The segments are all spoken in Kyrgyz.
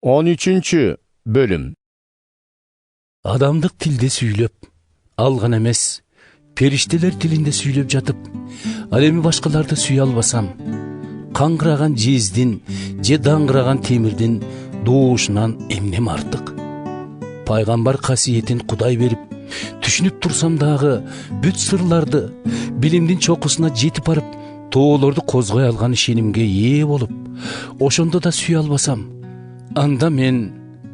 13. bölüm. Адамдык тилде сүйлөп, ал гана эмес, периштелер тилинде сүйлөп жатып, ал эми башкаларды сүйө албасам, каңгыраган жездин же даңгыраган темирдин доошунан эмнем артык? Пайгамбар касиетин Кудай берип, түшүнүп турсам дагы бүт сырларды билимдин чокусуна жетип барып, тоолорду козгой алган ишенимге ээ болуп, ошондо да сүйө албасам, анда мен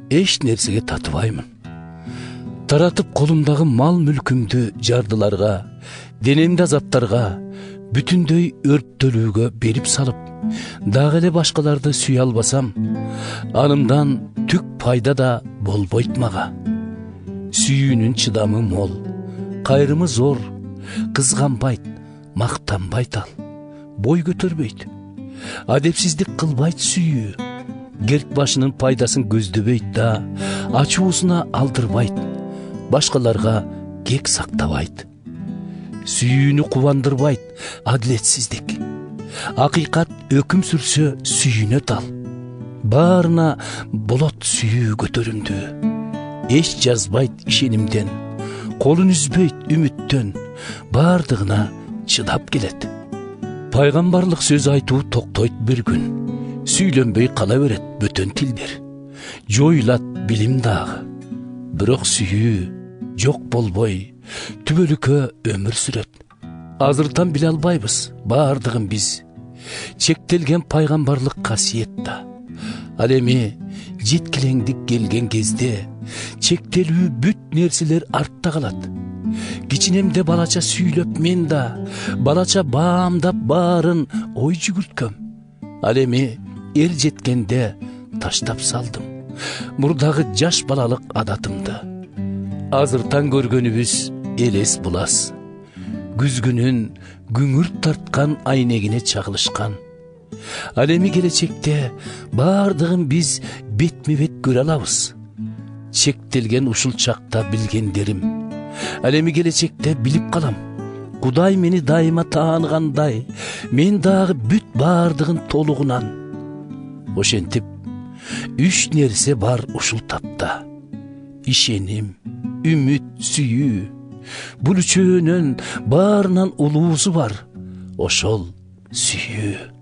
эч нерсеге татыбаймын. Таратып колумдагы мал мүлкүмдү жардыларга, денемди азаптарга, бүтүндөй өрттөлүүгө берип салып, дагы эле башкаларды сүйө албасам, анымдан түк пайда да болбойт мага. Сүйүүнүн чыдамы мол, кайрымы зор, кызганбайт, мактанбайт ал, бой көтөрбөйт, адепсиздик кылбайт сүйүү, керк башынын пайдасын көздөбөйт да, ачуусуна алдырбайт, башкаларга кек сактабайт. Сүйүүнү кубандырбайт адилетсиздик. Акыйкат өкүм сүрсө сүйүнөт ал. Баарына болот сүйүү көтөрүмдүү. Эч жазбайт ишенимден, колун үзбөйт үмүттөн, баардыгына чыдап келет. Пайгамбарлык сөз айтуу токтойт бир күн. Сүйлөнбөй кала берет бөтөн тилдер. Жоюлат билим дагы. Бирок сүйүү жок болбой, түбөлүккө өмүр сүрөт. Азыртан биле албайбыз баардыгын биз. Чектелген пайгамбарлык касиет да. Ал эми жеткилеңдик келген кезде чектелүү бүт нерселер артта калат. Кичинемде балача сүйлөп мен да, балача баамдап баарын ой жүгүрткөм. Ал эми эр жеткенде таштап салдым мурдагы жаш балалык адатымды. Азыртан көргөнүбүз элес булас. Күзгүнүн күңүрт тарткан айнегине чагылышкан. Ал эми келечекте баардыгын биз бетме бет көрө алабыз. Чектелген ушул чакта билгендерим, ал эми келечекте билип калам. Кудай мени дайыма тааныгандай, мен дагы бүт баардыгын толугунан. Ошентип, үч нерсе бар ушул тапта: ишеним, үмүт, сүйүү. Бул үчөөнүн баарынан улуусу бар, ошол сүйүү.